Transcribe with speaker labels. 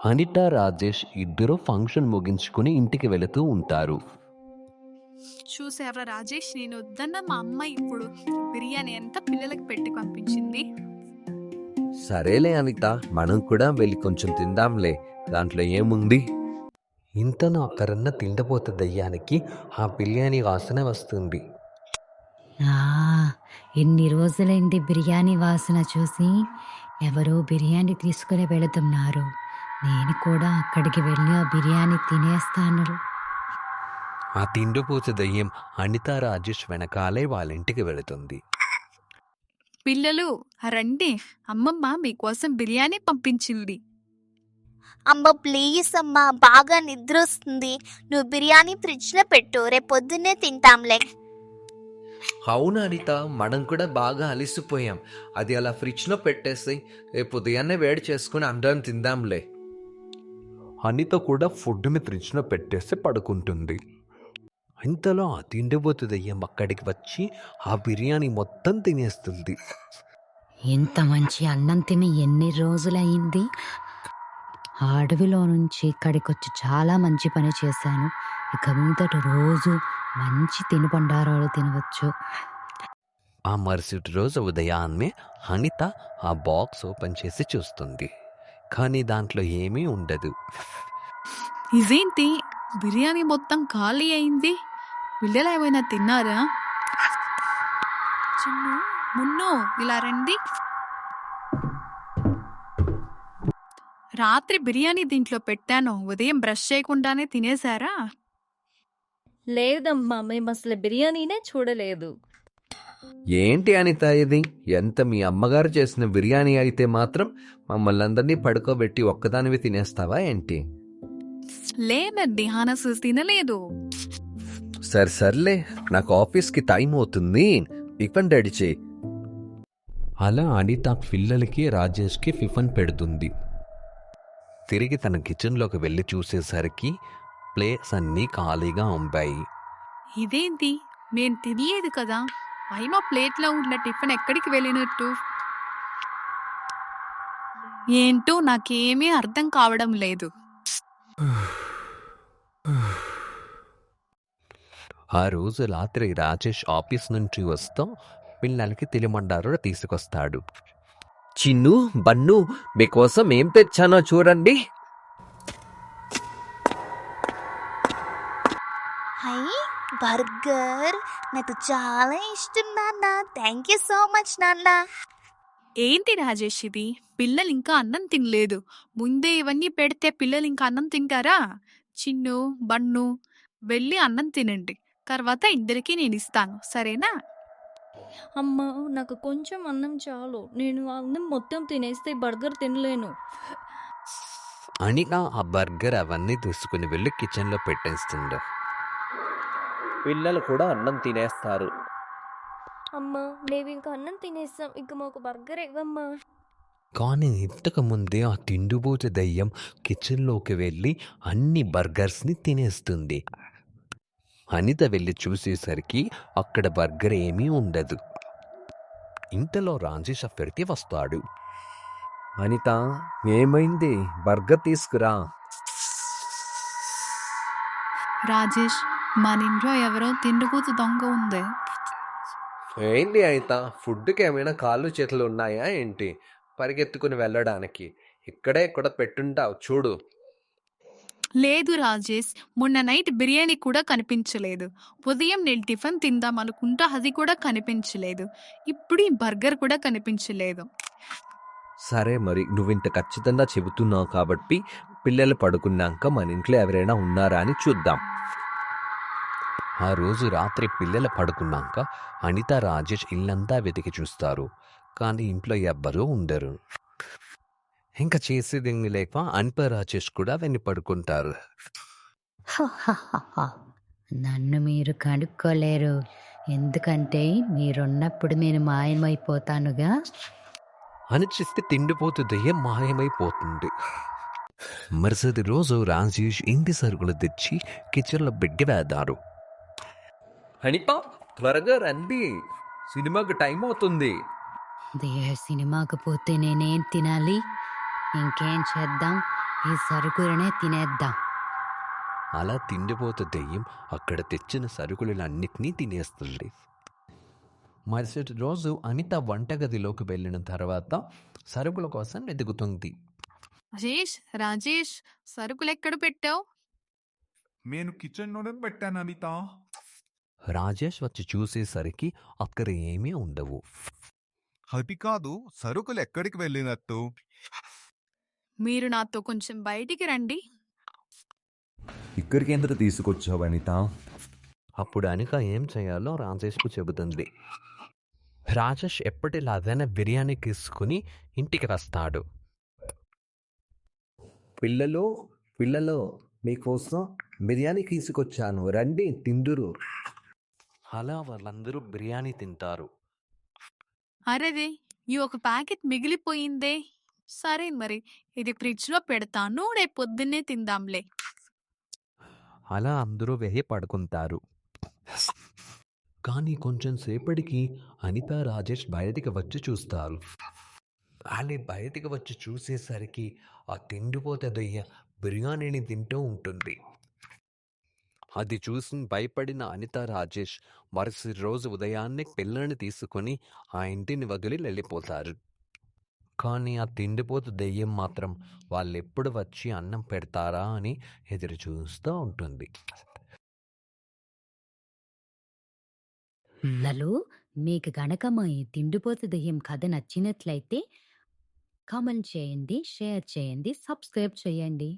Speaker 1: అనిత, రాజేష్ ఇద్దరు ఫంక్షన్ ముగించుకుని ఇంటికి వెళుతూ ఉంటారు.
Speaker 2: చూసావరా రాజేష్, నేను వద్దన్న మా అమ్మ ఇప్పుడు బిర్యానీ అంతా పిల్లలకి పెట్టి పంపించింది.
Speaker 1: సరేలే అనిత, మనం కూడా వెళ్ళి కొంచెం తిందాంలే, దాంట్లో ఏముంది. ఇంతలో అక్కడున్న తిండిపోతు దయ్యానికి ఆ బిర్యానీ వాసన వస్తుంది.
Speaker 3: ఎన్ని రోజులైంది బిర్యానీ వాసన చూసి. ఎవరో బిర్యానీ తీసుకుని వెళుతున్నారు. నేను కూడా అక్కడికి వెళ్ళి ఆ బిర్యానీ తినేస్తాను.
Speaker 1: ఆ తిండిపోతు దయ్యం అనిత, రాజేష్ వెనకాలే వాళ్ళ ఇంటికి వెళుతుంది.
Speaker 2: పిల్లలు రండి, అమ్మమ్మ మీకోసం బిర్యానీ పంపించింది.
Speaker 4: అమ్మ ప్లీజ్ అమ్మా, బాగా నిద్ర వస్తుంది. నువ్వు బిర్యానీ ఫ్రిడ్జ్లో పెట్టు, రేపు పొద్దున్నే తింటాంలే.
Speaker 1: అవును అనిత, మనం కూడా బాగా అలిసిపోయాం. అది అలా ఫ్రిడ్జ్లో పెట్టేసి రేపు ఉదయాన్నే వేడి చేసుకుని అందరం తిందాంలే. అనిత కూడా ఫుడ్ని ఫ్రిడ్జ్లో పెట్టేసి పడుకుంటుంది. ఇంతలో ఆ తిండిపోతు దయ్యం అక్కడికి వచ్చి ఆ బిర్యానీ మొత్తం తినేస్తుంది.
Speaker 3: ఇంత మంచి అన్నం తిని ఎన్ని రోజులయ్యింది. ఆ అడవిలో నుంచి ఇక్కడికి వచ్చి చాలా మంచి పని చేశాను. ఇక మీదట రోజు మంచి తినుబండారాలు తినవచ్చు.
Speaker 1: ఆ మరుసటి రోజు ఉదయాన్నే అనిత ఆ బాక్స్ ఓపెన్ చేసి చూస్తుంది, కానీ దాంట్లో ఏమీ ఉండదు.
Speaker 2: ఇదేంటి, బిర్యానీ మొత్తం ఖాళీ అయింది? పిల్లలు ఏమైనా తిన్నారా? చిన్ను, మున్ను, ఇలా రండి. రాత్రి బిర్యానీ దీంట్లో పెట్టాను, ఉదయం బ్రష్ చేయకుండానే తినేశారా?
Speaker 5: లేదమ్మా, మేము అసలు బిర్యానీనే చూడలేదు.
Speaker 1: ఏంటి అనిత ఇది? ఎంత మీ అమ్మగారు చేసిన బిర్యానీ అయితే మాత్రం మమ్మల్ని అందరినీ పడుకోబెట్టి ఒక్కదానివి తినేస్తావా ఏంటి?
Speaker 2: లేదండి, హానస్ తినలేదు.
Speaker 1: సర్లే, నాకు ఆఫీస్కి టైం అవుతుంది, టిఫిన్ రెడీ చేయి. అలా అనిత పిల్లలకి, రాజేష్కి టిఫిన్ పెడుతుంది. తిరిగి తన కిచెన్లోకి వెళ్ళి చూసేసరికి ప్లేట్స్ అన్నీ ఖాళీగా ఉంటాయి.
Speaker 2: ఇదేంటి, నేను తినలేదు కదా, అయినా ప్లేట్లో ఉన్న టిఫిన్ ఎక్కడికి వెళ్ళినట్టు? ఏంటో నాకేమీ అర్థం కావడం లేదు.
Speaker 1: ఆ రోజు రాత్రి రాజేష్ ఆఫీస్ నుంచి వస్తూ పిల్లలకి తిలిమండారు తీసుకొస్తాడు. చిన్ను, బన్ను, మీకోసం ఏం తెచ్చానో చూడండి.
Speaker 4: హై, బర్గర్ నాకు చాలా ఇష్టం నాన్న. థ్యాంక్ యూ సో మచ్ నాన్న.
Speaker 2: ఏంటి రాజేష్ ఇది, పిల్లలు ఇంకా అన్నం తినలేదు, ముందే ఇవన్నీ పెడితే పిల్లలు ఇంకా అన్నం తింటారా? చిన్ను, బన్ను, వెళ్ళి అన్నం తినండి, తర్వాత ఇద్దరికి నేను ఇస్తాను, సరేనా?
Speaker 5: అమ్మా, నాకు కొంచెం అన్నం చాలు. నేను అన్నం మొత్తం తినేస్తే బర్గర్ తినలేను.
Speaker 1: అనిక ఆ బర్గర్ అవన్నీ తీసుకుని వెళ్ళి కిచెన్లో పెట్టేస్తుంది. పిల్లలు కూడా అన్నం తినేస్తారు.
Speaker 5: అమ్మా, మేము ఇంకా అన్నం తినేస్తాం, ఇక మాకు బర్గర్ ఇవ్వమ్మా.
Speaker 1: కానీ ఇంతకు ముందే ఆ తిండిపోతు దయ్యం కిచెన్లోకి వెళ్ళి అన్ని బర్గర్స్ని తినేస్తుంది. అనిత వెళ్ళి చూసేసరికి అక్కడ బర్గర్ ఏమీ ఉండదు. ఇంతలో రాజేష్ అక్కడికి వస్తాడు. అనిత, ఏమైంది? బర్గర్ తీసుకురా.
Speaker 2: రాజేష్, మన ఇంట్లో ఎవరో తిండిపోతు దొంగ ఉంది.
Speaker 1: ఏంటి అనిత, ఫుడ్కి ఏమైనా కాళ్ళు చేతులు ఉన్నాయా ఏంటి పరిగెత్తుకుని వెళ్ళడానికి? ఇక్కడే ఇక్కడ పెట్టుంటావు చూడు.
Speaker 2: లేదు రాజేష్, మొన్న నైట్ బిర్యానీ కూడా కనిపించలేదు, ఉదయం నేను టిఫిన్ తిందాం అనుకుంటా, అది కూడా కనిపించలేదు, ఇప్పుడు ఈ బర్గర్ కూడా కనిపించలేదు.
Speaker 1: సరే మరి, నువ్వింత ఖచ్చితంగా చెబుతున్నావు కాబట్టి పిల్లలు పడుకున్నాక మన ఇంట్లో ఎవరైనా ఉన్నారా అని చూద్దాం. ఆ రోజు రాత్రి పిల్లలు పడుకున్నాక అనిత, రాజేష్ ఇల్లంతా వెతికి చూస్తారు, కానీ ఇంట్లో ఎవ్వరూ ఉండరు. ఇంకా చేసేదేమీ లేక అనిత, రాజేష్ కూడా వెన్ని పడుకుంటారు.
Speaker 3: నన్ను మీరు కనుక్కోలేరు, ఎందుకంటే మీరున్నప్పుడు నేను మాయమైపోతానుగా
Speaker 1: అని చెప్పి తిండిపోతు దయ్యం మాయమైపోతుంది. మరుసటి రోజు రాజేష్ ఇంటి సరుకులు తెచ్చి కిచెన్లో పెట్టి వేద్దారు. అనిత, త్వరగా రండి, సినిమాకి టైం అవుతుంది.
Speaker 3: సినిమాకి పోతే నేనేం తినాలి? ఇంకేం చేద్దాం? ఈ సరుకులనే తినేద్దాం.
Speaker 1: అలా తిండిపోతు దెయ్యం అక్కడ తెచ్చిన సరుకులన్నిటినీ తినేస్తుంది. మరుసటి రోజు అనిత వంటగదిలోకి వెళ్ళిన తర్వాత సరుకుల కోసం వెతుకుతుంది.
Speaker 2: రాజేష్ సరుకులెక్కడ పెట్టావు?
Speaker 6: నేను కిచెన్లోనే పెట్టాను అనిత.
Speaker 1: రాజేష్ వచ్చి చూసేసరికి అక్కడ ఏమీ ఉండవు.
Speaker 6: అది కాదు, సరుకులు ఎక్కడికి వెళ్ళినట్టు?
Speaker 2: మీరు నాతో కొంచెం బయటికి రండి.
Speaker 7: ఇక్కడికి ఎందుకు తీసుకొచ్చావు అనిత?
Speaker 1: అప్పుడు అనిక ఏం చేయాలో రాజేష్కు చెబుతుంది. రాజేష్ ఎప్పటిలాగానే బిర్యానీ తీసుకుని ఇంటికి వస్తాడు. పిల్లలు మీకోసం బిర్యానీ తీసుకొచ్చాను, రండి తిందురు. అలా వాళ్ళందరూ బిర్యానీ తింటారు.
Speaker 2: అరేరే, ఈ ఒక ప్యాకెట్ మిగిలిపోయిందే. సరే మరి, ఇది ఫ్రిడ్జ్లో పెడతాను, రేపు పొద్దున్నే తిందాంలే.
Speaker 1: అలా అందరూ వెయ్యి పడుకుంటారు. కానీ కొంచెం సేపటికి అనిత రాజేష్ బయటికి వచ్చి చూస్తారు. వాళ్ళు బయటికి వచ్చి చూసేసరికి ఆ తిండిపోతే దొయ్య బిర్యానీని తింటూ ఉంటుంది. అది చూసి భయపడిన అనిత రాజేష్ మరుసటి రోజు ఉదయాన్నే పిల్లని తీసుకొని ఆ ఇంటిని వదిలి వెళ్ళిపోతారు. కానీ ఆ తిండిపోతు దెయ్యం మాత్రం వాళ్ళెప్పుడు వచ్చి అన్నం పెడతారా అని ఎదురు చూస్తూ ఉంటుంది.
Speaker 3: పిల్లలు, మీకు గనక మా ఈ తిండిపోతు దెయ్యం కథ నచ్చినట్లయితే కామెంట్ చేయండి, షేర్ చేయండి, సబ్స్క్రైబ్ చేయండి.